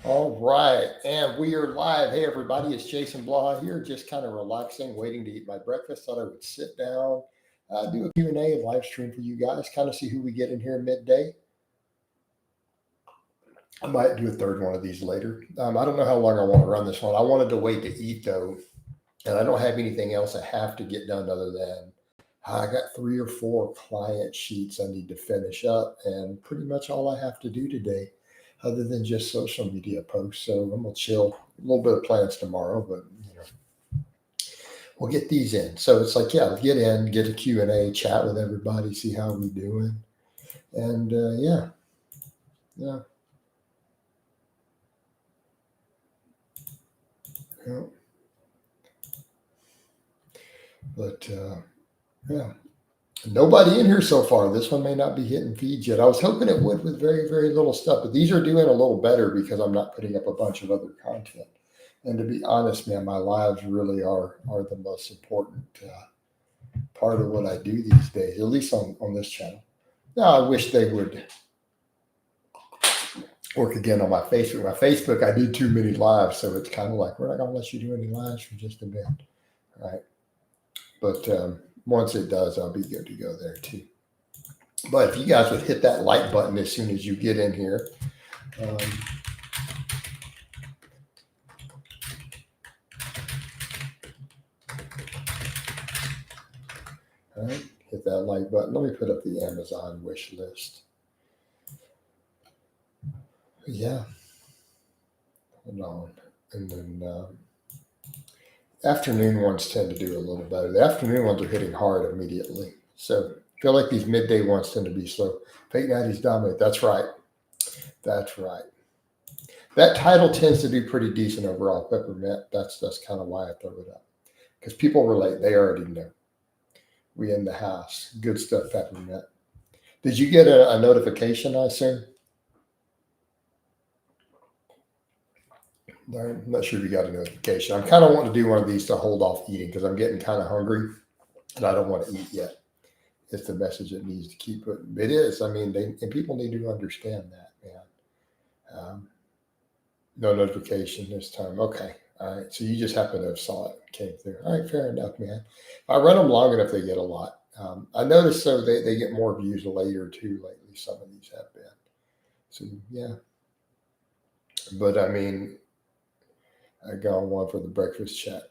All right, and we are live. Hey, everybody, it's Jason Blaha here, just kind of relaxing, waiting to eat my breakfast. Thought I would sit down, do a Q&A and live stream for you guys, kind of see who we get in here midday. I might do a third one of these later. I don't know how long I want to run this one. I wanted to wait to eat, though, and I don't have anything else I have to get done other than I got 3 or 4 client sheets I need to finish up, and pretty much all I have to do today other than just social media posts. So I'm gonna chill. A little bit of plans tomorrow, but we'll get these in. So it's like, yeah, get in, get a Q&A, chat with everybody, see how we doing. And yeah. Yeah. But yeah. Nobody in here so far. This one may not be hitting feeds yet. I was hoping it would with very, very little stuff, but these are doing a little better because I'm not putting up a bunch of other content. And to be honest, man, my lives really are the most important part of what I do these days, at least on this channel. Now, I wish they would work again on my Facebook. My Facebook, I do too many lives, so it's kind of like, we're not going to let you do any lives for just a bit, right? But once it does, I'll be good to go there too. But if you guys would hit that like button as soon as you get in here. All right, hit that like button. Let me put up the Amazon wish list. Yeah. Hold on. And then afternoon ones tend to do a little better. The afternoon ones are hitting hard immediately. So I feel like these midday ones tend to be slow. Fake Natties dominate. That's right. That's right. That title tends to do pretty decent overall. Peppermint. That's kind of why I throw it up. Because people relate. They already know. We in the house. Good stuff, Peppermint. Did you get a notification, I assume? I'm not sure if you got a notification. I'm kind of wanting to do one of these to hold off eating because I'm getting kind of hungry and I don't want to eat yet. It's the message it needs to keep putting. It is. I mean, and people need to understand that, man. No notification this time. Okay. All right. So you just happen to have saw it came through. All right. Fair enough, man. If I run them long enough, they get a lot. I noticed so they get more views later too lately. Some of these have been. So yeah. But I mean, I got one for the breakfast chat.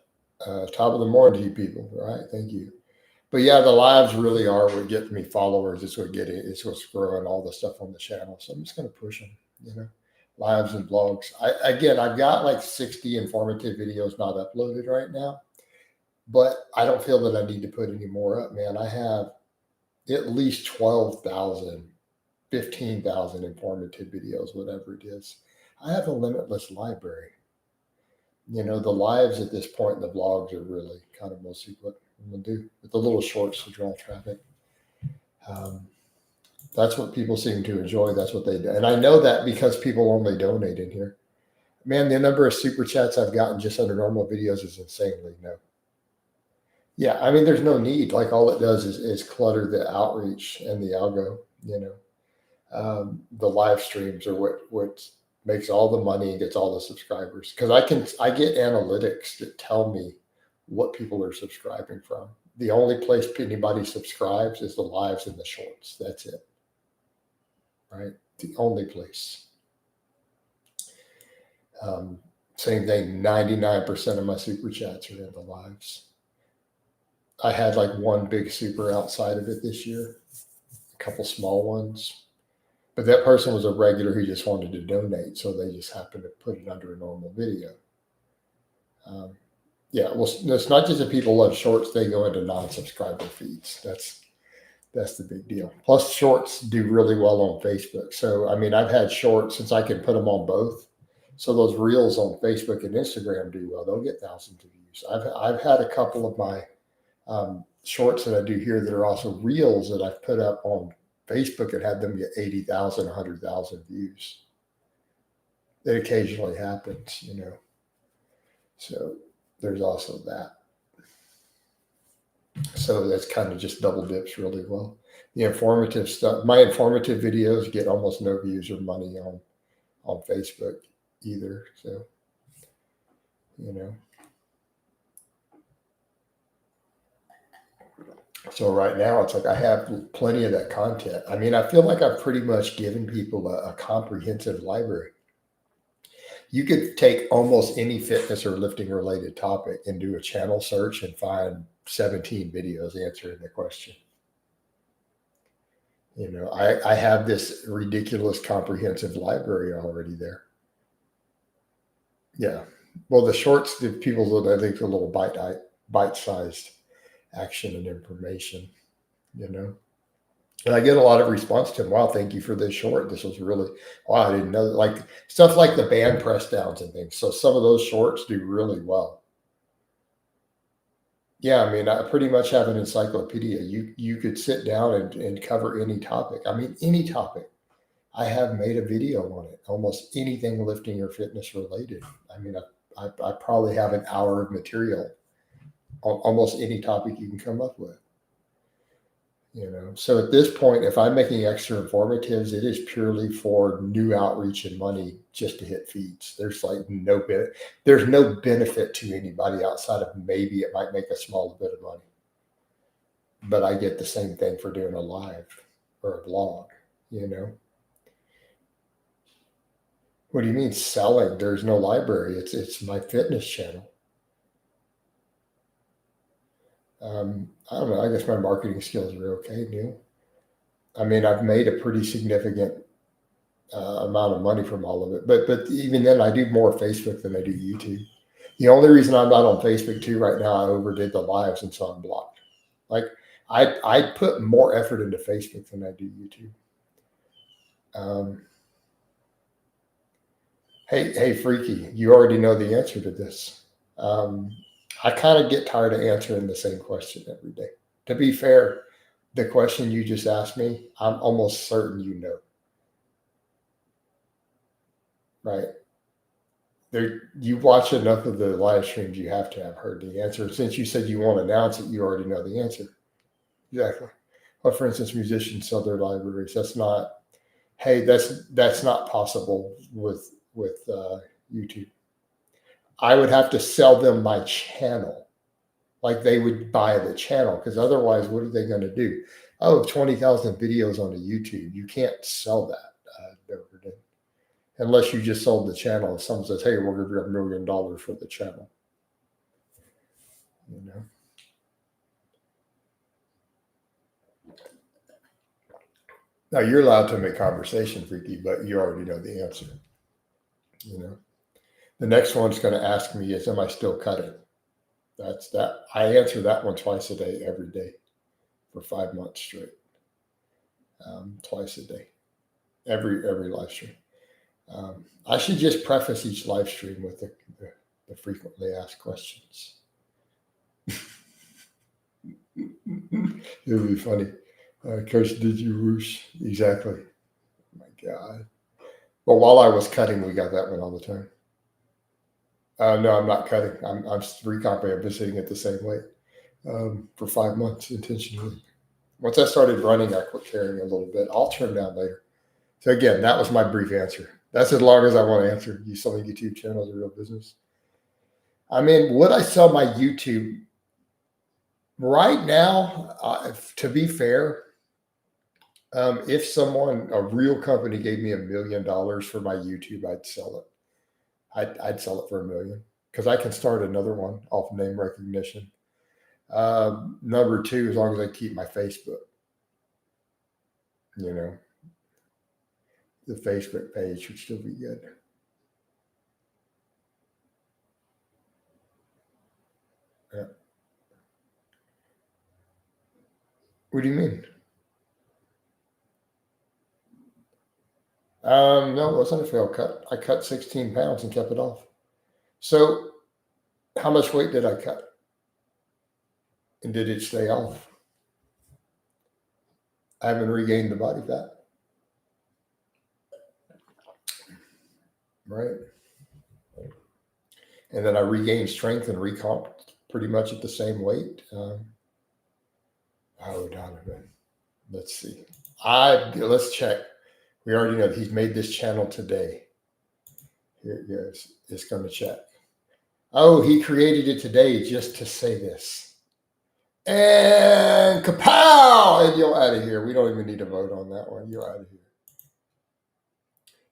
Top of the morning to you people, right? Thank you. But yeah, the lives really are what gets me followers. It's what get it. It's what's growing all the stuff on the channel. So I'm just going to push them, lives and blogs. I've got like 60 informative videos not uploaded right now, but I don't feel that I need to put any more up, man. I have at least 12,000, 15,000 informative videos, whatever it is. I have a limitless library. The lives at this point in the vlogs are really kind of mostly what I'm going to do with the little shorts to draw traffic. That's what people seem to enjoy. That's what they do. And I know that because people only donate in here. Man, the number of super chats I've gotten just under normal videos is insanely low. Yeah, I mean, there's no need. Like all it does is clutter the outreach and the algo, the live streams are what makes all the money and gets all the subscribers. Because I get analytics that tell me what people are subscribing from. The only place anybody subscribes is the lives and the shorts. That's it. Right? The only place. Same thing, 99% of my super chats are in the lives. I had like one big super outside of it this year, a couple small ones. But that person was a regular who just wanted to donate, so they just happened to put it under a normal video. Yeah, well, it's not just that people love shorts; they go into non-subscriber feeds. That's the big deal. Plus, shorts do really well on Facebook. So, I mean, I've had shorts since I can put them on both. So those reels on Facebook and Instagram do well. They'll get thousands of views. I've had a couple of my shorts that I do here that are also reels that I've put up on Facebook and had them get 80,000, 100,000 views. It occasionally happens, So there's also that. So that's kind of just double dips really well. The informative stuff, my informative videos get almost no views or money on Facebook. either. So, you know. So right now it's like I have plenty of that content. I mean, I feel like I've pretty much given people a comprehensive library. You could take almost any fitness or lifting related topic and do a channel search and find 17 videos answering the question. You know, I have this ridiculous comprehensive library already there. Yeah. Well, the shorts, the people, I think, a little bite-sized action and information, you know. And I get a lot of response to them. Wow, thank you for this short. This was really, wow, I didn't know. Like stuff like the band press downs and things. So some of those shorts do really well. Yeah, I mean, I pretty much have an encyclopedia. You could sit down and cover any topic. I mean, any topic. I have made a video on it. Almost anything lifting or fitness related. I mean, I probably have an hour of material on almost any topic you can come up with. You know, so at this point, if I'm making extra informatives, it is purely for new outreach and money just to hit feeds. There's like there's no benefit to anybody outside of maybe it might make a small bit of money. But I get the same thing for doing a live or a blog, you know. What do you mean selling? There's no library. It's my fitness channel. I don't know. I guess my marketing skills are okay, Neil. I mean, I've made a pretty significant amount of money from all of it, but even then, I do more Facebook than I do YouTube. The only reason I'm not on Facebook too right now, I overdid the lives, and so I'm blocked. Like I put more effort into Facebook than I do YouTube. Hey, Freaky, you already know the answer to this. I kind of get tired of answering the same question every day. To be fair, the question you just asked me, I'm almost certain you know. Right? There, you watch enough of the live streams, you have to have heard the answer. Since you said you won't announce it, you already know the answer. Exactly. Well, for instance, musicians sell their libraries. That's not. Hey, that's not possible with YouTube. I would have to sell them my channel, like they would buy the channel, because otherwise, what are they going to do? Oh, 20,000 videos on a YouTube. You can't sell that, unless you just sold the channel. And someone says, "Hey, we're going to give $1 million for the channel." You know. Now you're allowed to make conversation, Freaky, but you already know the answer. You know. The next one's going to ask me is, "Am I still cutting?" That's that. I answer that one twice a day, every day, for 5 months straight. Twice a day, every live stream. I should just preface each live stream with the frequently asked questions. It would be funny. Coach, did you whoosh? Exactly. Oh my God. Well, while I was cutting, we got that one all the time. No, I'm not cutting. I'm recomping. I've been sitting at the same weight for 5 months intentionally. Once I started running, I quit carrying a little bit. I'll trim down later. So again, that was my brief answer. That's as long as I want to answer. You selling YouTube channels a real business? I mean, would I sell my YouTube right now? To be fair, if a real company gave me $1 million for my YouTube, I'd sell it. I'd sell it for $1 million because I can start another one off name recognition. Number two, as long as I keep my Facebook, you know, the Facebook page would still be good. Yeah. What do you mean? No, it wasn't a failed cut. I cut 16 pounds and kept it off. So how much weight did I cut? And did it stay off? I haven't regained the body fat. Right. And then I regained strength and recomp pretty much at the same weight. Donovan. Let's see. Let's check. We already know he's made this channel today. Here it goes. It's going to check. Oh, he created it today just to say this. And kapow! And you're out of here. We don't even need to vote on that one. You're out of here.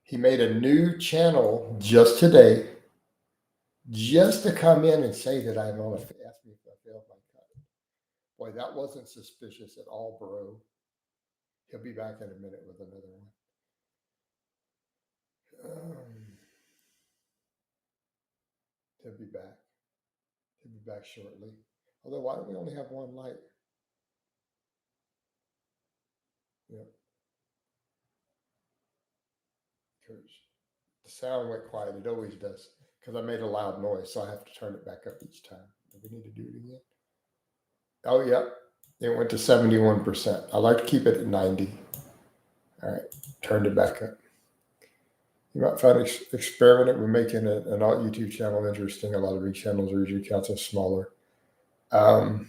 He made a new channel just today, just to come in and say that I'm on a fast. Ask me if I failed my cut. Boy, that wasn't suspicious at all, bro. He'll be back in a minute with another one. He'll be back. He'll be back shortly. Although, why don't we only have one light? Yep. Because the sound went quiet. It always does. Because I made a loud noise, so I have to turn it back up each time. Do we need to do it again? Oh, yep. It went to 71%. I like to keep it at 90. All right. Turned it back up. You might find experimenting with making an alt YouTube channel interesting. A lot of big channels are usually counted as smaller. Not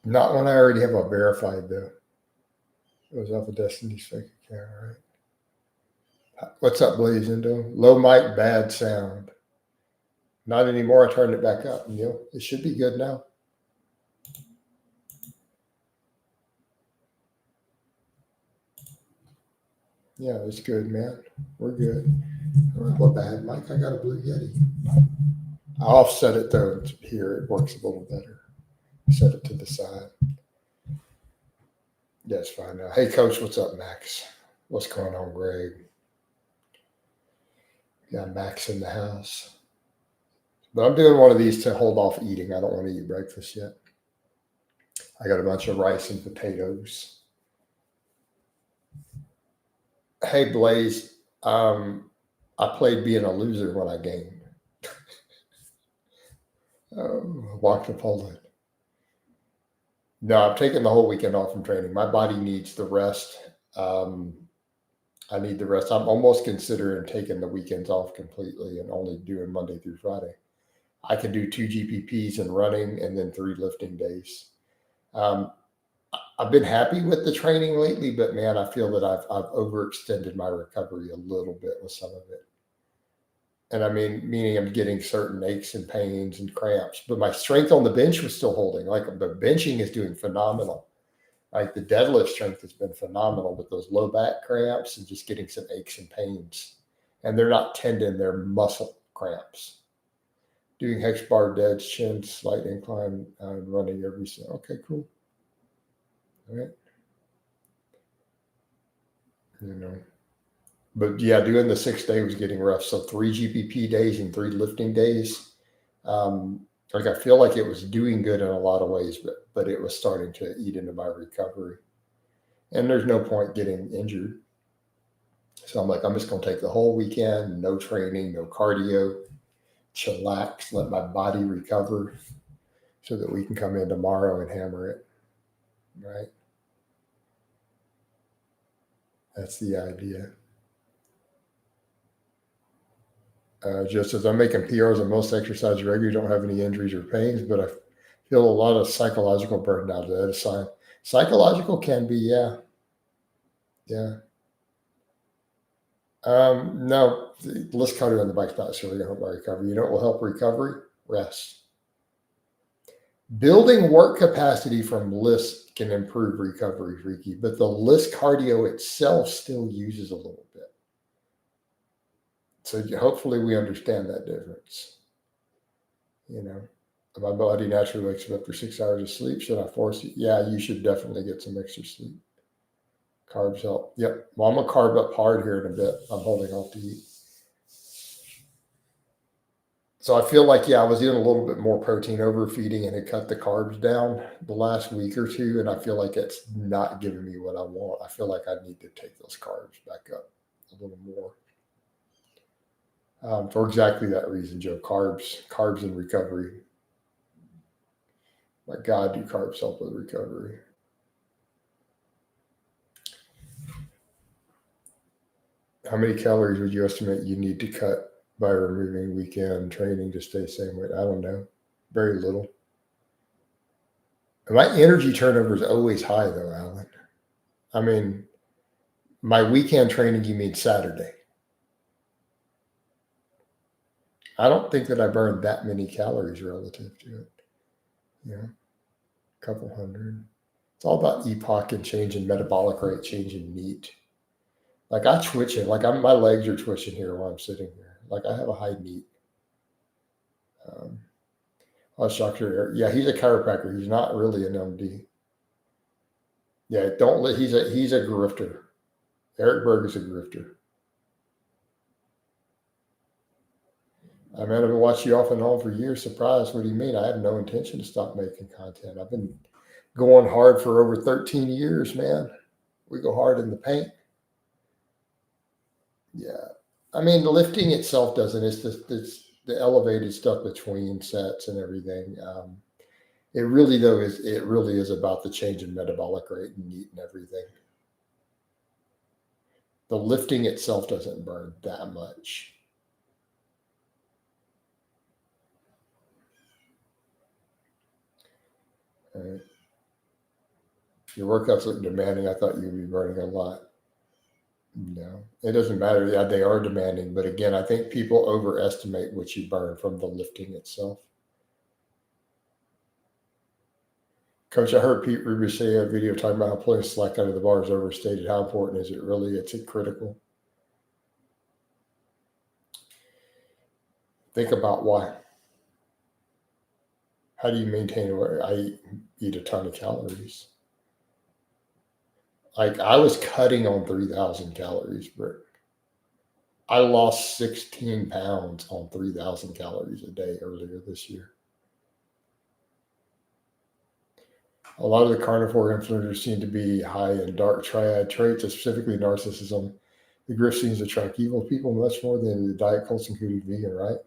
when I already have a verified, though. It was off of Destiny's fake account, right? What's up, Blazindo? Low mic, bad sound. Not anymore. I turned it back up. It should be good now. Yeah, it's good, man. We're good. What bad mic? I got a Blue Yeti. I offset it though. Here it works a little better. Set it to the side. Yeah, it's fine now. Hey, Coach, what's up, Max? What's going on, Greg? Got Max in the house. But I'm doing one of these to hold off eating. I don't want to eat breakfast yet. I got a bunch of rice and potatoes. Hey, Blaze. I played being a loser when I gained. Walked to Poland. No, I'm taking the whole weekend off from training. My body needs the rest. I need the rest. I'm almost considering taking the weekends off completely and only doing Monday through Friday. I can do 2 GPPs and running and then 3 lifting days. I've been happy with the training lately, but man, I feel that I've overextended my recovery a little bit with some of it. And I mean, meaning I'm getting certain aches and pains and cramps, but my strength on the bench was still holding. Like the benching is doing phenomenal. Like the deadlift strength has been phenomenal with those low back cramps and just getting some aches and pains. And they're not tendon, they're muscle cramps. Doing hex bar deads, chin, slight incline, running every set. Okay, cool. All right. But yeah, doing the 6 day was getting rough. So 3 GPP days and 3 lifting days. Like I feel like it was doing good in a lot of ways, but it was starting to eat into my recovery. And there's no point getting injured. So I'm like, I'm just going to take the whole weekend, no training, no cardio, chillax, let my body recover so that we can come in tomorrow and hammer it. Right? That's the idea. Just as I'm making PRs on most exercises regularly, don't have any injuries or pains, but I feel a lot of psychological burnout. That is a sign. Psychological can be, yeah. No, less cardio on the bike's not necessarily going to help my recovery. You know what will help recovery? Rest. Building work capacity from list can improve recovery, Ricky, but the list cardio itself still uses a little bit. So hopefully we understand that difference. My body naturally wakes up after 6 hours of sleep. Should I force it? Yeah, you should definitely get some extra sleep. Carbs help. Yep. Well, I'm going to carb up hard here in a bit. I'm holding off to eat. So I feel like, I was doing a little bit more protein overfeeding and had cut the carbs down the last week or two. And I feel like it's not giving me what I want. I feel like I need to take those carbs back up a little more. For exactly that reason, Joe. Carbs and recovery. My God, do carbs help with recovery? How many calories would you estimate you need to cut by removing weekend training to stay the same weight? I don't know. Very little. My energy turnover is always high, though, Alan. I mean, my weekend training, you mean Saturday? I don't think that I burned that many calories relative to it. A couple hundred. It's all about epoch and change in metabolic rate, change in NEAT. Like I twitching, like my legs are twitching here while I'm sitting here. Like I have a high NEAT. Dr. Yeah, he's a chiropractor. He's not really an MD. Yeah, don't let. He's a grifter. Eric Berg is a grifter. I mean, I've been watching you off and on for years. Surprised. What do you mean? I have no intention to stop making content. I've been going hard for over 13 years, man. We go hard in the paint. Yeah. I mean, the lifting itself doesn't. It's the elevated stuff between sets and everything. It really is about the change in metabolic rate and NEAT and everything. The lifting itself doesn't burn that much. Right. Your workouts look demanding. I thought you'd be burning a lot. No, it doesn't matter. Yeah, they are demanding. But again, I think people overestimate what you burn from the lifting itself. Coach, I heard Pete Ruby say a video talking about how pulling slack out of the bar is overstated. How important is it really? It's critical. Think about why. How do you maintain it? I eat a ton of calories. Like I was cutting on 3,000 calories, Brick. I lost 16 pounds on 3,000 calories a day earlier this year. A lot of the carnivore influencers seem to be high in dark triad traits, specifically narcissism. The grift seems to attract evil people much more than the diet cults, including vegan, right?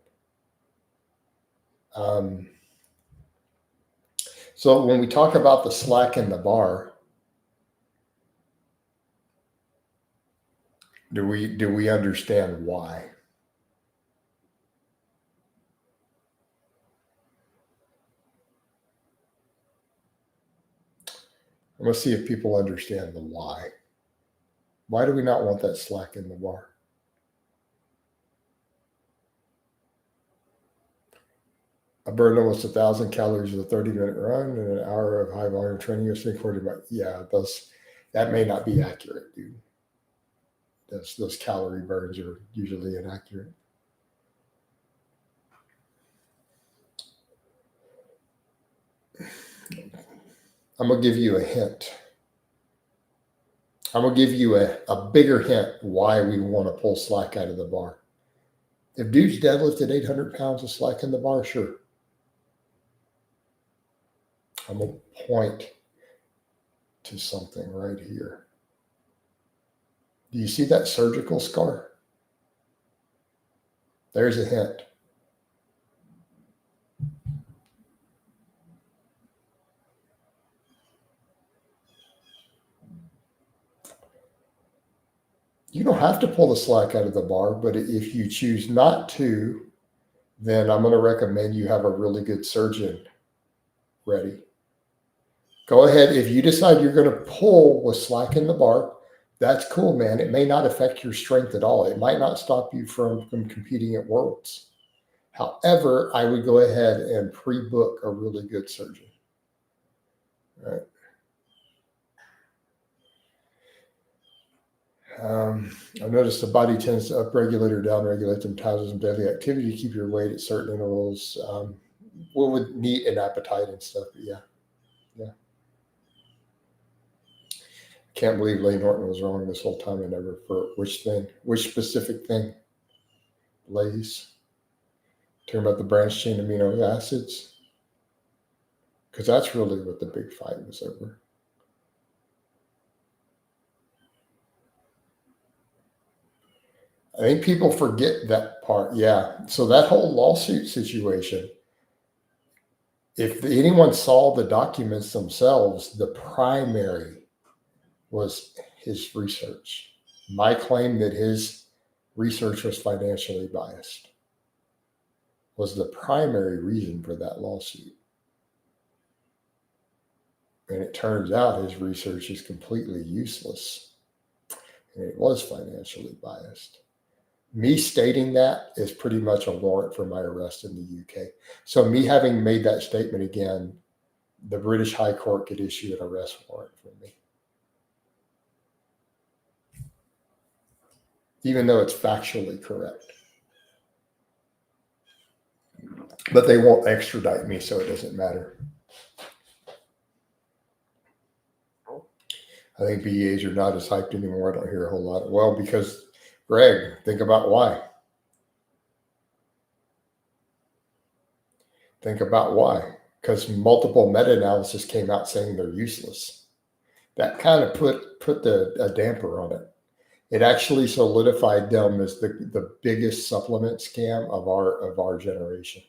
So when we talk about the slack in the bar, do we understand why? I'm going to see if people understand the why. Why do we not want that slack in the bar? I burned almost 1,000 calories with a 30-minute run and an hour of high volume training. You're saying 40 about, yeah, that may not be accurate, dude. Those calorie burns are usually inaccurate. I'm going to give you a hint. I'm going to give you a bigger hint why we want to pull slack out of the bar. If dudes deadlifted 800 pounds of slack in the bar, sure. I'm going to point to something right here. Do you see that surgical scar? There's a hint. You don't have to pull the slack out of the bar, but if you choose not to, then I'm going to recommend you have a really good surgeon ready. Go ahead. If you decide you're going to pull with slack in the bar, that's cool, man. It may not affect your strength at all. It might not stop you from competing at Worlds. However, I would go ahead and pre-book a really good surgeon. All right. I've noticed the body tends to upregulate or downregulate the metabolism daily activity to keep your weight at certain intervals. With NEAT and appetite and stuff. But yeah. Can't believe Leigh Norton was wrong this whole time. I never for which specific thing. Lay's. Talking about the branched chain amino acids. Because that's really what the big fight was over. I think people forget that part. Yeah. So that whole lawsuit situation, if anyone saw the documents themselves, the primary was his research. My claim that his research was financially biased was the primary reason for that lawsuit. And it turns out his research is completely useless. And it was financially biased. Me stating that is pretty much a warrant for my arrest in the UK. So me having made that statement again, the British High Court could issue an arrest warrant for me, even though it's factually correct. But they won't extradite me, so it doesn't matter. I think BEAs are not as hyped anymore. I don't hear a whole lot. Well, because, Greg, think about why. Think about why. Because multiple meta-analysis came out saying they're useless. That kind of put a damper on it. It actually solidified them as the biggest supplement scam of our generation,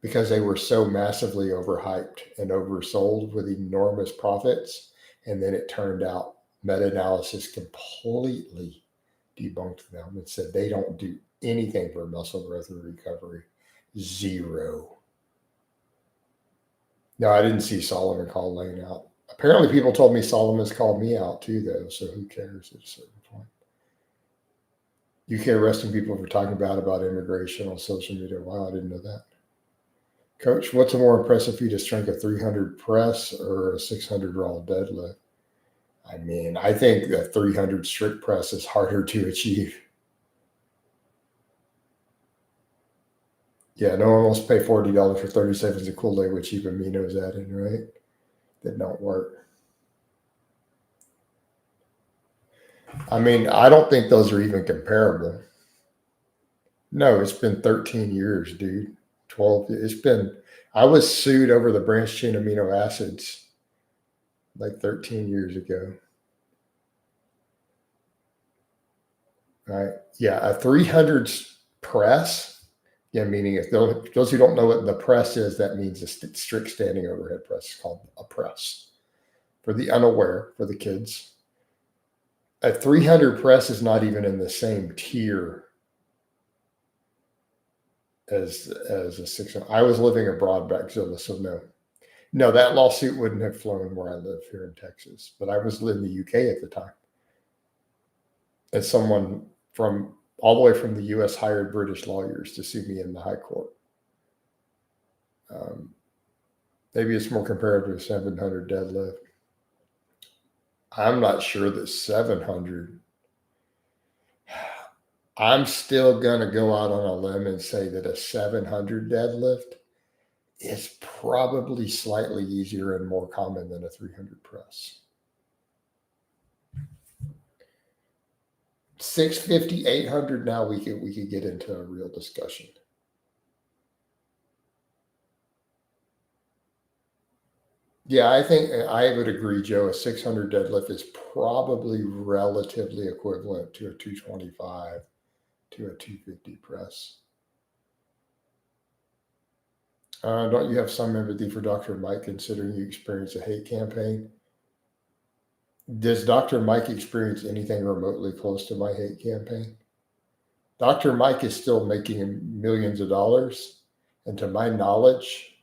because they were so massively overhyped and oversold with enormous profits. And then it turned out meta-analysis completely debunked them and said they don't do anything for muscle growth or recovery. Zero. No, I didn't see Solomon call Lane out. Apparently people told me Solomon's called me out too, though, so who cares at a certain point. UK arresting people for talking about immigration on social media. Wow, I didn't know that. Coach, what's a more impressive feat of strength, a 300 press or a 600 raw deadlift? I mean, I think the 300 strict press is harder to achieve. Yeah, no one wants to pay $40 for 30 seconds of Kool-Aid with cheap aminos added, right? That don't work. I mean, I don't think those are even comparable. No, it's been 13 years, dude. 12. I was sued over the branched chain amino acids like 13 years ago. Right. Yeah. A 300 press. Yeah. Meaning if those who don't know what the press is, that means a strict standing overhead press. It's called a press. For the unaware, for the kids, a 300 press is not even in the same tier as a 600. I was living abroad back then, so no, that lawsuit wouldn't have flown where I live here in Texas, but I was in the UK at the time. And someone from all the way from the US hired British lawyers to sue me in the high court. Maybe it's more comparable to 700 deadlift. I'm not sure that 700. I'm still going to go out on a limb and say that a 700 deadlift is probably slightly easier and more common than a 300 press. 650, 800, now we could get into a real discussion. Yeah, I think I would agree, Joe. A 600 deadlift is probably relatively equivalent to a 225 to a 250 press. Don't you have some empathy for Dr. Mike, considering you experience a hate campaign? Does Dr. Mike experience anything remotely close to my hate campaign? Dr. Mike is still making millions of dollars. And to my knowledge,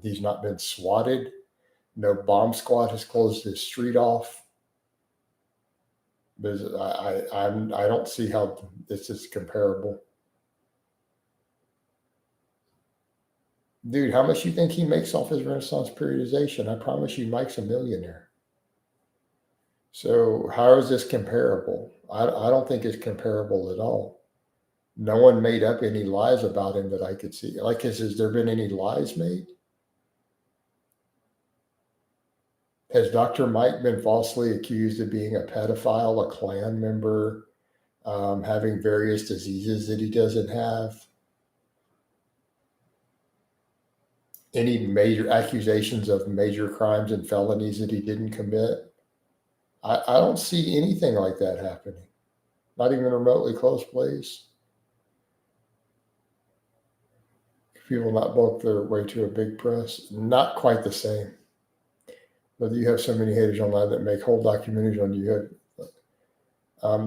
he's not been swatted. No bomb squad has closed his street off. I don't see how this is comparable. Dude, how much you think he makes off his Renaissance periodization? I promise you Mike's a millionaire. So how is this comparable? I don't think it's comparable at all. No one made up any lies about him that I could see. Like, has there been any lies made? Has Dr. Mike been falsely accused of being a pedophile, a Klan member, having various diseases that he doesn't have? Any major accusations of major crimes and felonies that he didn't commit? I don't see anything like that happening. Not even remotely close, please. People not bulk their way to a big press. Not quite the same. But you have so many haters online that make whole documentaries on you.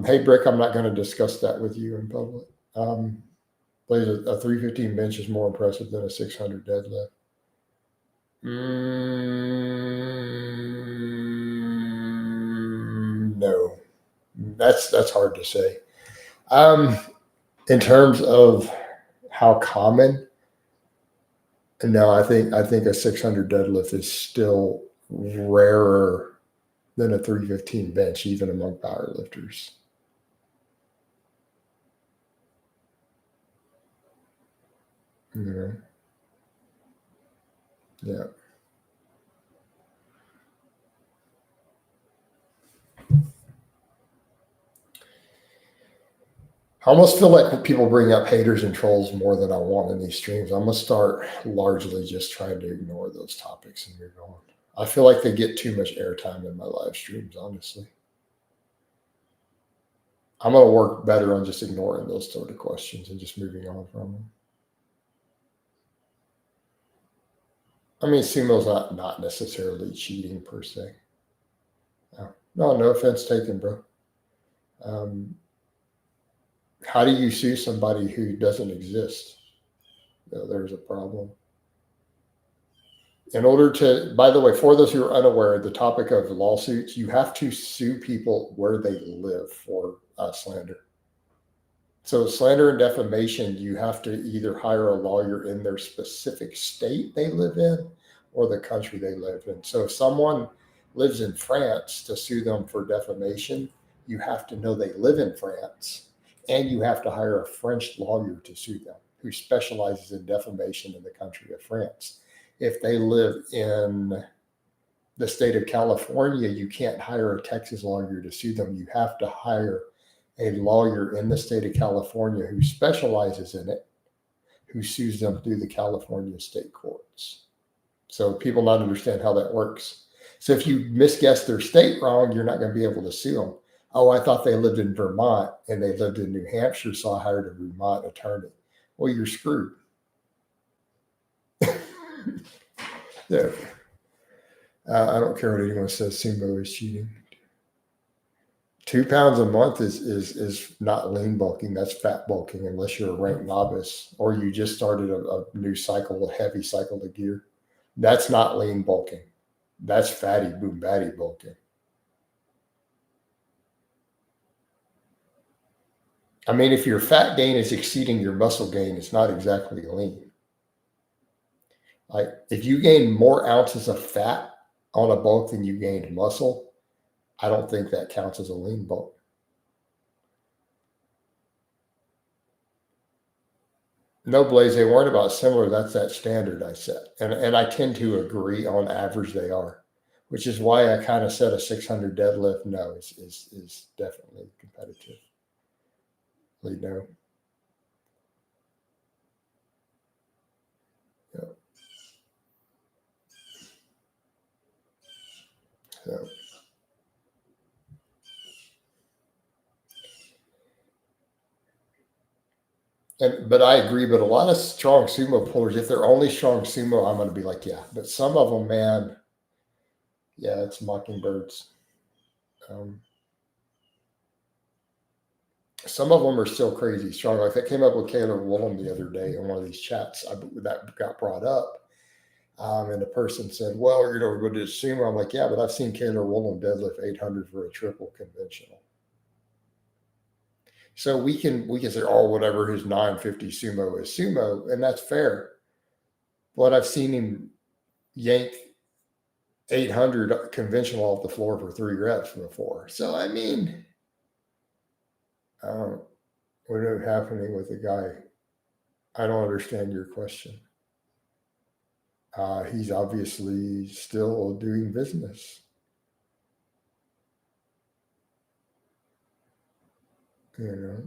Hey, Brick, I'm not going to discuss that with you in public. Please, a 315 bench is more impressive than a 600 deadlift. No. That's hard to say. In terms of how common, no, I think a 600 deadlift is still rarer than a 315 bench, even among powerlifters. You know? Yeah. I almost feel like people bring up haters and trolls more than I want in these streams. I'm gonna start largely just trying to ignore those topics and move on. I feel like they get too much airtime in my live streams, honestly. I'm gonna work better on just ignoring those sort of questions and just moving on from them. I mean, sumo's not necessarily cheating per se. No offense taken, bro. How do you sue somebody who doesn't exist? There's a problem. In order to, by the way, for those who are unaware, the topic of lawsuits, you have to sue people where they live for slander. So slander and defamation, you have to either hire a lawyer in their specific state they live in or the country they live in. So if someone lives in France, to sue them for defamation, you have to know they live in France, and you have to hire a French lawyer to sue them who specializes in defamation in the country of France. If they live in the state of California, you can't hire a Texas lawyer to sue them. You have to hire a lawyer in the state of California who specializes in it, who sues them through the California state courts. So people not understand how that works. So if you misguess their state wrong, you're not going to be able to sue them. Oh, I thought they lived in Vermont and they lived in New Hampshire, so I hired a Vermont attorney. Well, you're screwed. Yeah. I don't care what anyone says. Sumo is cheating. 2 pounds a month is not lean bulking. That's fat bulking, unless you're a ranked novice or you just started a new cycle, a heavy cycle of gear. That's not lean bulking. That's fatty boom batty bulking. I mean, if your fat gain is exceeding your muscle gain, it's not exactly lean. Like if you gain more ounces of fat on a bulk than you gained muscle, I don't think that counts as a lean bulk. No, Blaze, they weren't about similar. That's that standard I set. And I tend to agree on average they are, which is why I kind of set a 600 deadlift. No, is definitely competitive. No. Yeah. So. But I agree. But a lot of strong sumo pullers, if they're only strong sumo, I'm going to be like, yeah. But some of them, man, yeah, it's mockingbirds. Some of them are still crazy strong. Like that came up with Caleb Woolham the other day in one of these chats that got brought up. And the person said, well, we're going to sumo. I'm like, yeah, but I've seen Caleb Woolham deadlift 800 for a triple conventional. So we can say, oh, whatever his 950 sumo is sumo, and that's fair. But I've seen him yank 800 conventional off the floor for 3 reps before. So I mean, what is happening with the guy? I don't understand your question. He's obviously still doing business. You know,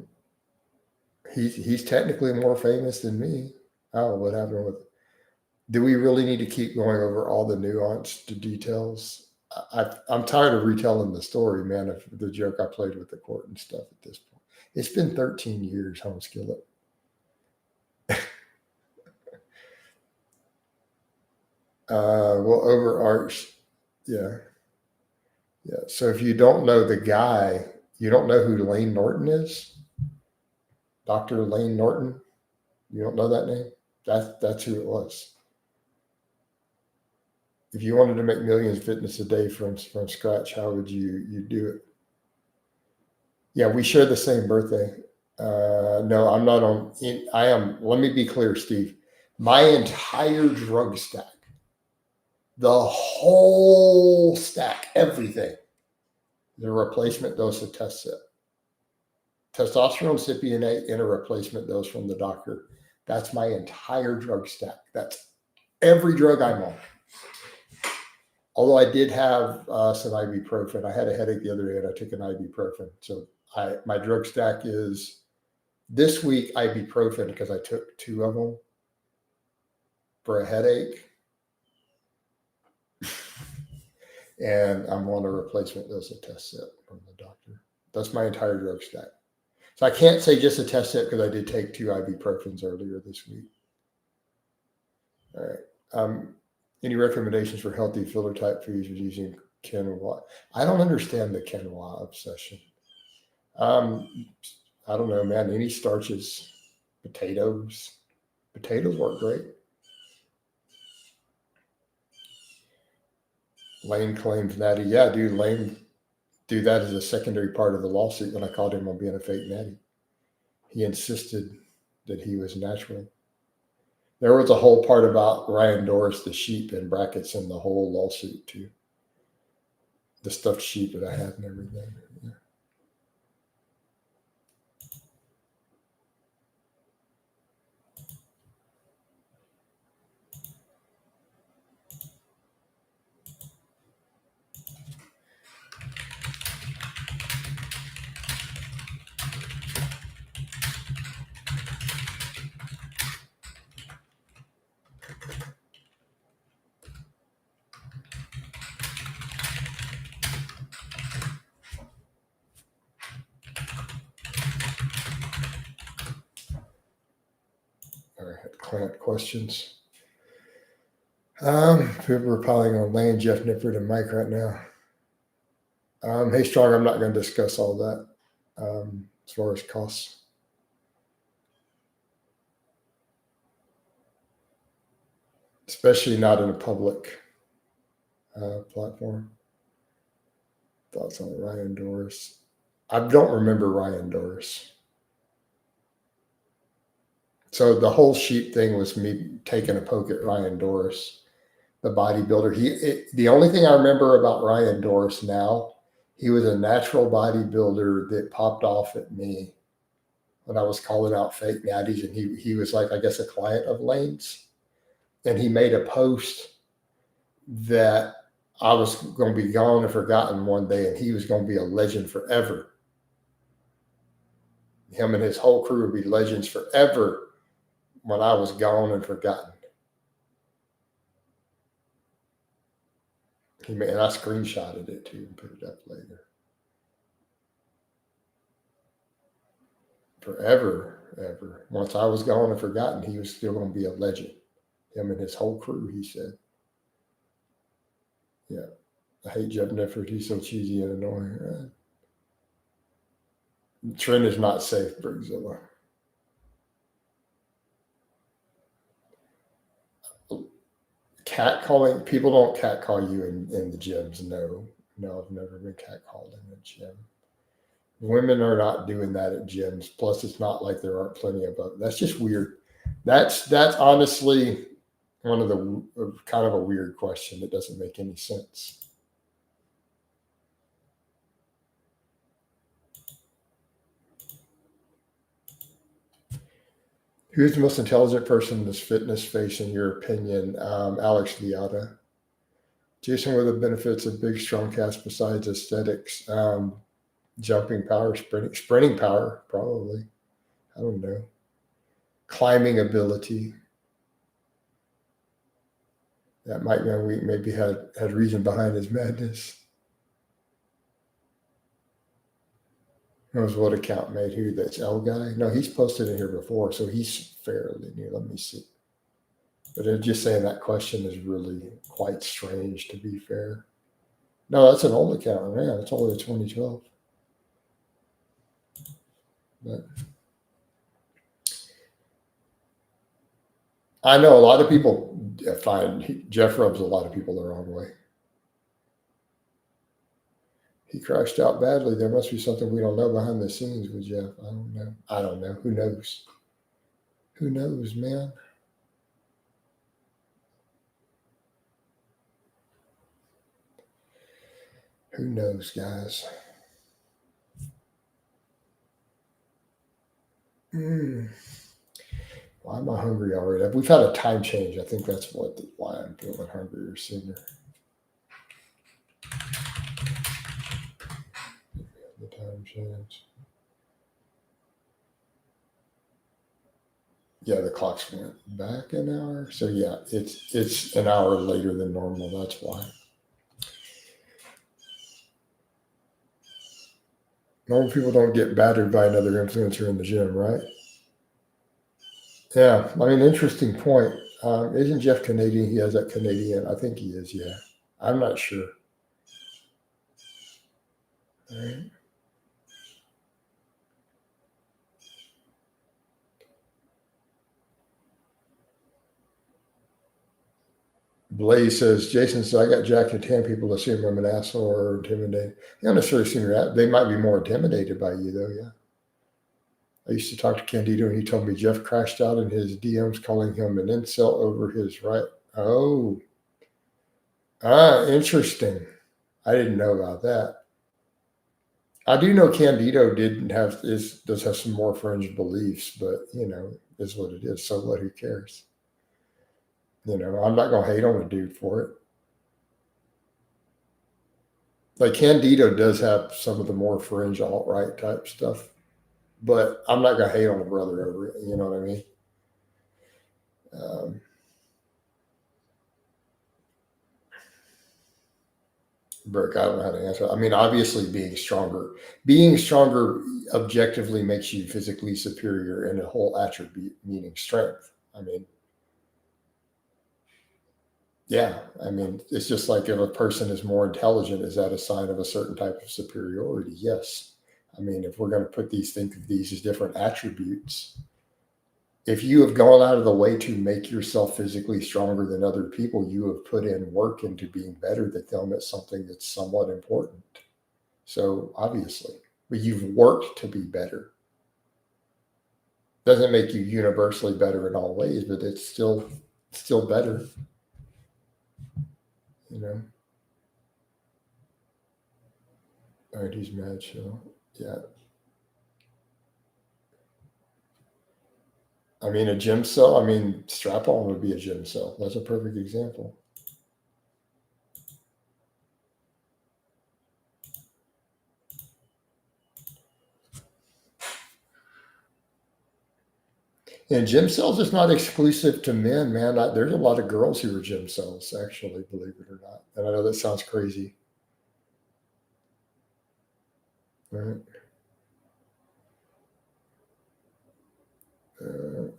he's technically more famous than me. Oh, what happened with? Do we really need to keep going over all the nuanced details? I'm tired of retelling the story, man, of the joke I played with the court and stuff at this point. It's been 13 years, home skillet. Well, overarch, yeah. Yeah. So if you don't know the guy, you don't know who Lane Norton is? Dr. Lane Norton? You don't know that name? That's who it was. If you wanted to make millions fitness a day from scratch, how would you do it? Yeah, we share the same birthday. No, I'm not on. I am. Let me be clear, Steve. My entire drug stack, the whole stack, everything, the replacement dose of Test-Sip. Testosterone, cypionate, and a replacement dose from the doctor. That's my entire drug stack. That's every drug I'm on. Although I did have some ibuprofen. I had a headache the other day and I took an ibuprofen. So my drug stack is this week ibuprofen because I took 2 of them for a headache. And I'm on a replacement dose of Test-Sip from the doctor. That's my entire drug stack. So I can't say just a Test-Sip because I did take 2 ibuprofens earlier this week. All right. Any recommendations for healthy filler type foods using quinoa? I don't understand the quinoa obsession. I don't know, man. Any starches, potatoes work great. Lane claims natty. Yeah, dude, Lane do that as a secondary part of the lawsuit when I called him on being a fake natty. He insisted that he was natural. There was a whole part about Ryan Doris, the sheep in brackets in the whole lawsuit too. The stuffed sheep that I had and everything. Yeah. All right, client questions. People are piling on Lane, Jeff Nippert, and Mike right now. Hey, Strong, I'm not going to discuss all that as far as costs. Especially not in a public platform. Thoughts on Ryan Doris? I don't remember Ryan Doris. So the whole sheep thing was me taking a poke at Ryan Doris, the bodybuilder. The only thing I remember about Ryan Doris now, he was a natural bodybuilder that popped off at me when I was calling out fake natties, and he was like, I guess, a client of Lane's, and he made a post that I was going to be gone and forgotten one day, and he was going to be a legend forever. Him and his whole crew would be legends forever when I was gone and forgotten. And I screenshotted it too and put it up later. Forever, ever. Once I was gone and forgotten, he was still going to be a legend. Him and his whole crew, he said. Yeah. I hate Jeff Nippert. He's so cheesy and annoying. Trend is not safe, Brigzilla. Catcalling, people don't catcall you in the gyms. No, I've never been catcalled in a gym. Women are not doing that at gyms. Plus, it's not like there aren't plenty of them. That's just weird. That's honestly one of the kind of a weird question that doesn't make any sense. Who's the most intelligent person in this fitness space, in your opinion? Alex Viada. Jason, what are the benefits of big, strong cast besides aesthetics? Jumping power, sprinting power, probably. I don't know. Climbing ability. That Mike Van Week maybe had reason behind his madness. Knows what account made who? That's L guy? No, he's posted in here before, so he's fairly new. Let me see. But just saying that question is really quite strange, to be fair. No, that's an old account. Man, it's only 2012. But I know a lot of people find Jeff rubs a lot of people the wrong way. He crashed out badly. There must be something we don't know behind the scenes with Jeff. I don't know. I don't know. Who knows? Who knows, man? Who knows, guys? Why am I hungry already? We've had a time change. I think that's why I'm feeling hungrier sooner. The time change. Yeah, the clocks went back an hour. So yeah, it's an hour later than normal. That's why. Normal people don't get battered by another influencer in the gym, right? Yeah, I mean, interesting point. Isn't Jeff Canadian? He has that Canadian. I think he is. Yeah, I'm not sure. All right. Blaze says, Jason says, I got jacked and tan people assume I'm an asshole or intimidated. They don't necessarily assume you're at. They might be more intimidated by you, though. Yeah. I used to talk to Candido, and he told me Jeff crashed out in his DMs calling him an incel over his right. Oh, interesting. I didn't know about that. I do know Candido does have some more fringe beliefs, but is what it is. So what? Who cares? I'm not gonna hate on a dude for it. Like Candido does have some of the more fringe alt right type stuff, but I'm not gonna hate on a brother over it. You know what I mean? Burke, I don't know how to answer. I mean, obviously, being stronger objectively makes you physically superior in a whole attribute, meaning strength. I mean, yeah, I mean, it's just like if a person is more intelligent, is that a sign of a certain type of superiority? Yes. I mean, if we're going to think of these as different attributes, if you have gone out of the way to make yourself physically stronger than other people, you have put in work into being better than them at something that's somewhat important. So obviously, but you've worked to be better. Doesn't make you universally better in all ways, but it's still better. All right, he's mad chill. Yeah. I mean, a gym cell. I mean, strap on would be a gym cell. That's a perfect example. And gym cells is not exclusive to men, man. There's a lot of girls who are gym cells, actually, believe it or not. And I know that sounds crazy. Right?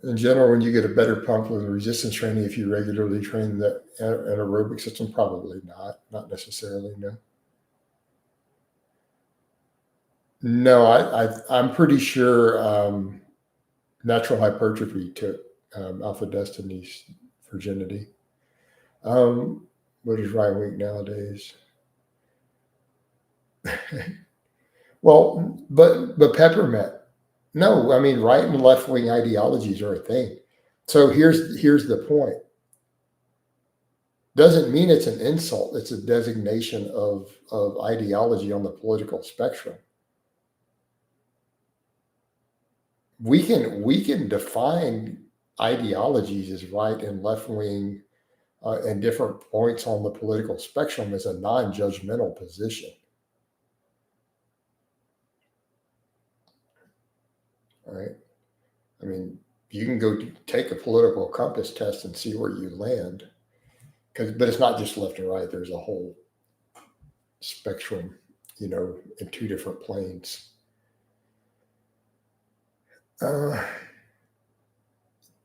In general, when you get a better pump with resistance training, if you regularly train that an aerobic system, probably not necessarily. No. No, I'm pretty sure natural hypertrophy took Alpha Destiny's virginity. What is right wing nowadays? Well, but peppermint. No, I mean right and left wing ideologies are a thing. So here's the point. Doesn't mean it's an insult. It's a designation of ideology on the political spectrum. We can define ideologies as right and left wing and different points on the political spectrum as a non-judgmental position. All right. I mean, you can go take a political compass test and see where you land. But it's not just left and right. There's a whole spectrum, in two different planes.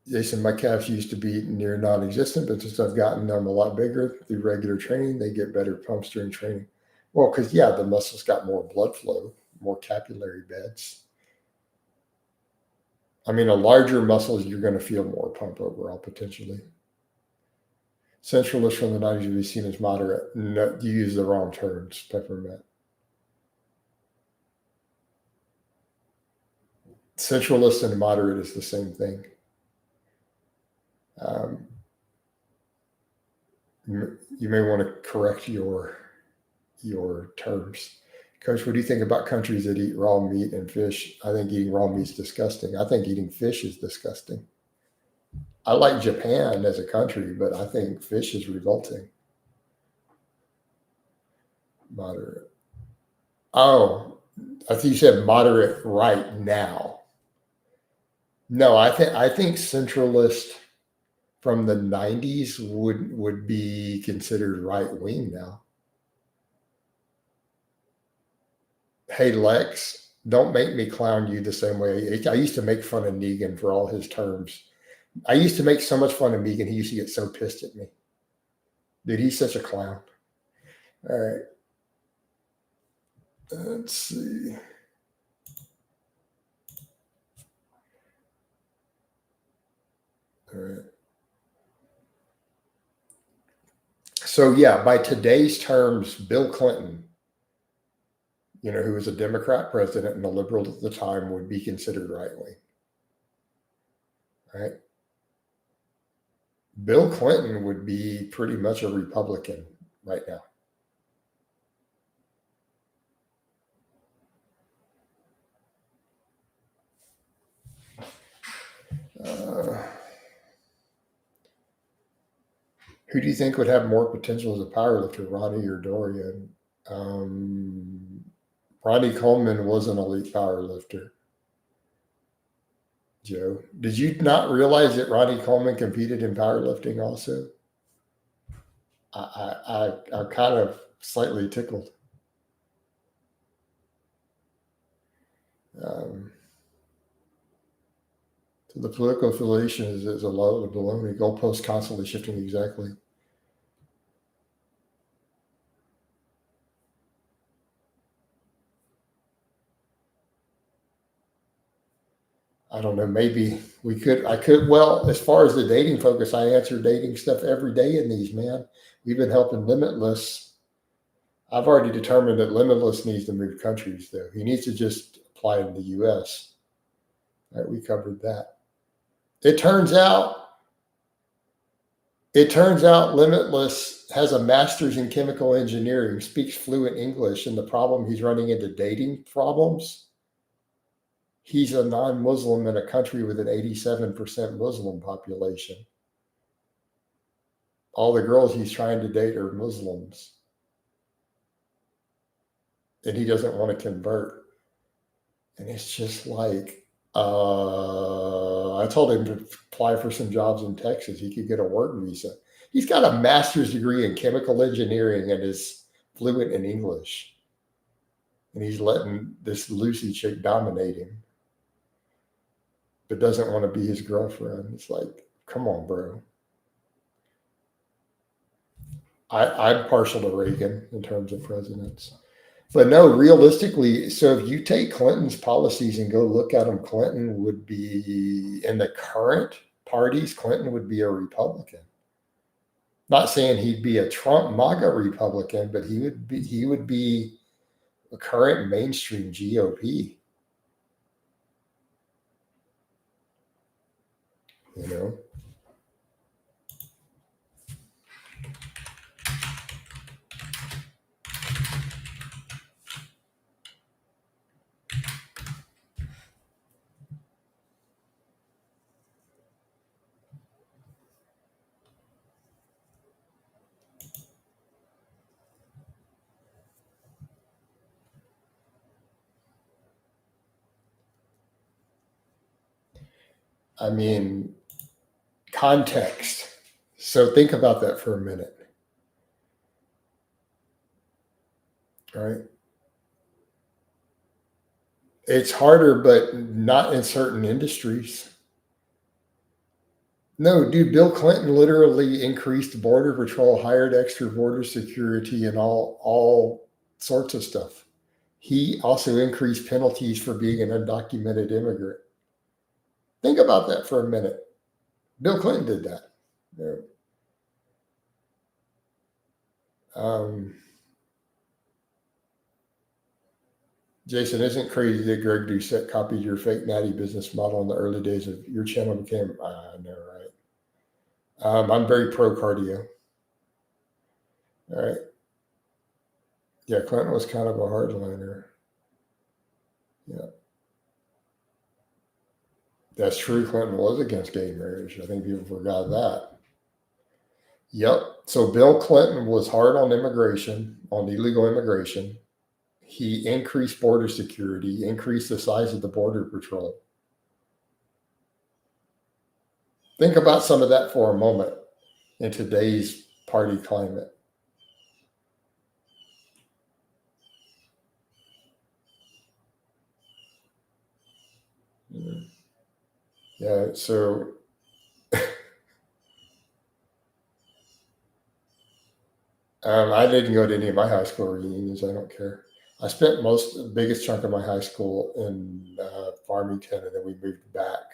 Jason, my calves used to be near non-existent, but since I've gotten them a lot bigger through regular training, they get better pumps during training. Well, because the muscles got more blood flow, more capillary beds. I mean, a larger muscle, you're going to feel more pump overall potentially. Centralist from the 90s would be seen as moderate. No, you use the wrong terms, peppermint. Centralist and moderate is the same thing. You may want to correct your terms. Coach, what do you think about countries that eat raw meat and fish? I think eating raw meat is disgusting. I think eating fish is disgusting. I like Japan as a country, but I think fish is revolting. Moderate. Oh, I think you said moderate right now. No, I think centralist from the 90s would be considered right wing now. Hey Lex, don't make me clown you the same way. I used to make fun of Negan for all his terms. I used to make so much fun of Negan. He used to get so pissed at me. Dude, he's such a clown. All right. Let's see. All right. So yeah, by today's terms, Bill Clinton, who was a Democrat president and a liberal at the time, would be considered right wing. Right? Bill Clinton would be pretty much a Republican right now. Who do you think would have more potential as a powerlifter, Ronnie or Dorian? Ronnie Coleman was an elite powerlifter. Joe, did you not realize that Ronnie Coleman competed in powerlifting also? I'm kind of slightly tickled. So the political affiliation is a load of baloney. Goalposts constantly shifting. Exactly. I don't know. Maybe I could. Well, as far as the dating focus, I answer dating stuff every day in these, man. We've been helping Limitless. I've already determined that Limitless needs to move countries, though. He needs to just apply in the U.S. All right, we covered that. It turns out Limitless has a master's in chemical engineering, speaks fluent English, and the problem he's running into dating problems. He's a non-Muslim in a country with an 87% Muslim population. All the girls he's trying to date are Muslims. And he doesn't want to convert. And it's just like, I told him to apply for some jobs in Texas. He could get a work visa. He's got a master's degree in chemical engineering and is fluent in English. And he's letting this Lucy chick dominate him, but doesn't want to be his girlfriend. It's like, come on, bro. I'm partial to Reagan in terms of presidents. But no, realistically, so if you take Clinton's policies and go look at them, Clinton would be, in the current parties, Clinton would be a Republican. Not saying he'd be a Trump MAGA Republican, but he would be a current mainstream GOP. I mean, context. So think about that for a minute. Right? It's harder, but not in certain industries. No, dude, Bill Clinton literally increased border patrol, hired extra border security, and all sorts of stuff. He also increased penalties for being an undocumented immigrant. Think about that for a minute. Bill Clinton did that. Yeah. Jason, isn't it crazy that Greg Doucette copied your fake natty business model in the early days of your channel became, I know, right? I'm very pro cardio. All right. Yeah, Clinton was kind of a hardliner. Yeah. That's true. Clinton was against gay marriage. I think people forgot that. Yep. So Bill Clinton was hard on immigration, on illegal immigration. He increased border security, increased the size of the border patrol. Think about some of that for a moment in today's party climate. Yeah. So I didn't go to any of my high school reunions. I don't care. I spent the biggest chunk of my high school in Farmington, and then we moved back.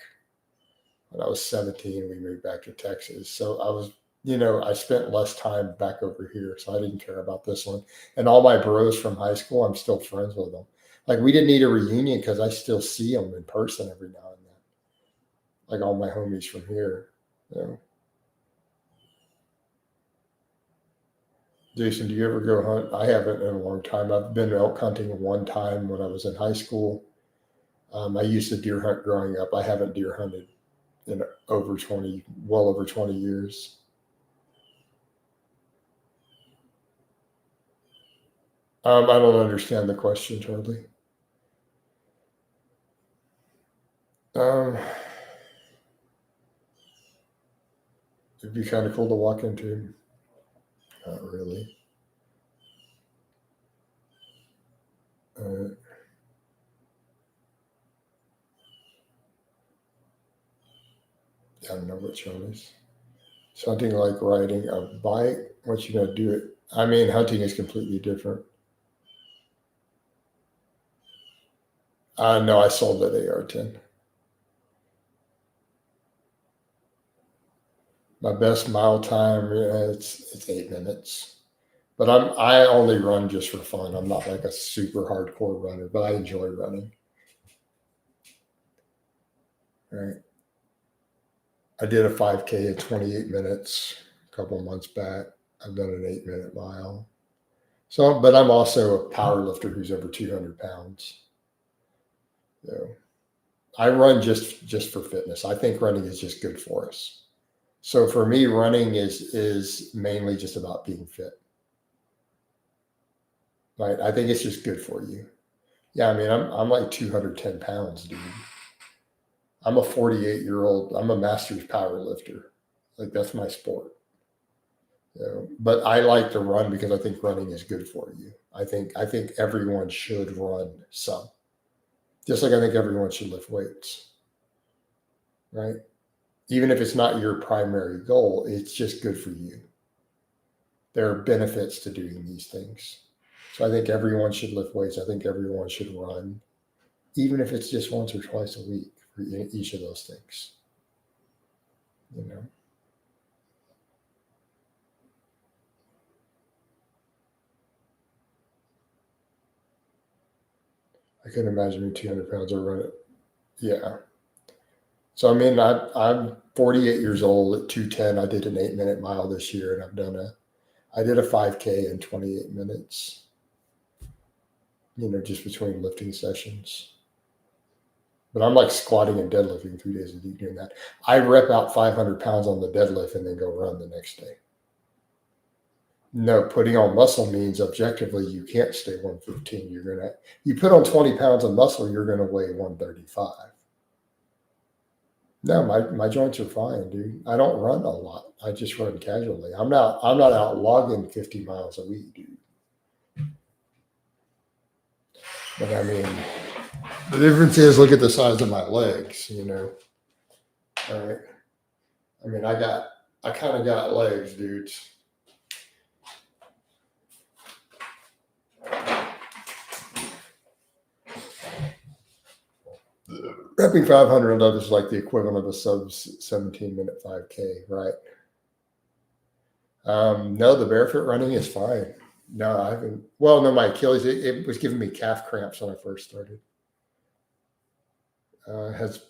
When I was 17, we moved back to Texas. So I was, I spent less time back over here. So I didn't care about this one. And all my bros from high school, I'm still friends with them. Like we didn't need a reunion because I still see them in person every now and then. Like all my homies from here. Jason, do you ever go hunt? I haven't in a long time. I've been elk hunting one time when I was in high school. I used to deer hunt growing up. I haven't deer hunted in well over 20 years. I don't understand the question, Charlie. It'd be kind of cool to walk into. Not really. I don't know what Charlie's. Something like riding a bike. Once you know, do it. I mean, hunting is completely different. No, I sold that AR-10. My best mile time, it's 8 minutes. But I only run just for fun. I'm not like a super hardcore runner, but I enjoy running. Right. I did a 5K in 28 minutes a couple of months back. I've done an 8-minute mile. So, but I'm also a power lifter who's over 200 pounds. So I run just for fitness. I think running is just good for us. So for me, running is mainly just about being fit. Right. I think it's just good for you. Yeah. I mean, I'm like 210 pounds, dude. I'm a 48-year-old. I'm a master's power lifter. Like that's my sport. But I like to run because I think running is good for you. I think everyone should run some. Just like I think everyone should lift weights. Right? Even if it's not your primary goal, it's just good for you. There are benefits to doing these things. So I think everyone should lift weights. I think everyone should run, even if it's just once or twice a week for each of those things. I couldn't imagine me 200 pounds or run it. Yeah. So I mean, I'm 48 years old at 210. I did an 8-minute mile this year, and I did a 5K in 28 minutes. Just between lifting sessions. But I'm like squatting and deadlifting 3 days a week doing that. I rep out 500 pounds on the deadlift and then go run the next day. No, putting on muscle means objectively you can't stay 115. You put on 20 pounds of muscle, you're gonna weigh 135. No, my joints are fine, dude. I don't run a lot. I just run casually. I'm not out logging 50 miles a week, dude. But I mean, the difference is look at the size of my legs, All right. I mean, I kind of got legs, dudes. Repping 500 on others is like the equivalent of a sub 17-minute 5K, right? No, the barefoot running is fine. No, I haven't. Well, no, my Achilles, it was giving me calf cramps when I first started. Has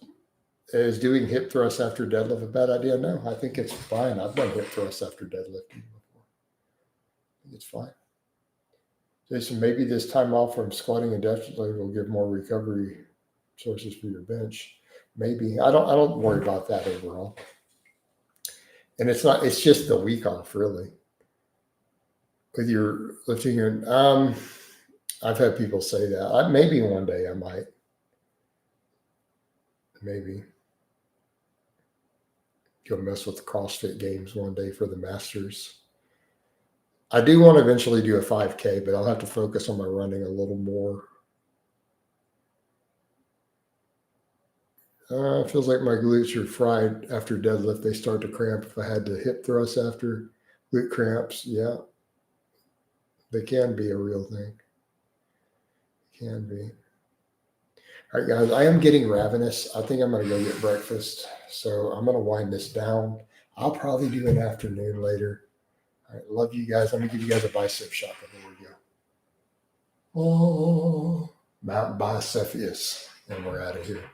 Is doing hip thrusts after deadlift a bad idea? No, I think it's fine. I've done hip thrusts after deadlifting before. I think it's fine. Jason, maybe this time off from squatting indefinitely will give more recovery sources for your bench. Maybe. I don't worry about that overall. And it's just the week off really. With your lifting your I've had people say that. Maybe one day I might. Maybe go mess with the CrossFit games one day for the Masters. I do want to eventually do a 5K, but I'll have to focus on my running a little more. It feels like my glutes are fried after deadlift. They start to cramp if I had to hip thrust after glute cramps. Yeah, they can be a real thing. Can be. All right, guys, I am getting ravenous. I think I'm going to go get breakfast. So I'm going to wind this down. I'll probably do an afternoon later. All right, love you guys. I'm going to give you guys a bicep shot before we go. Oh, Mount Bicephalus, and we're out of here.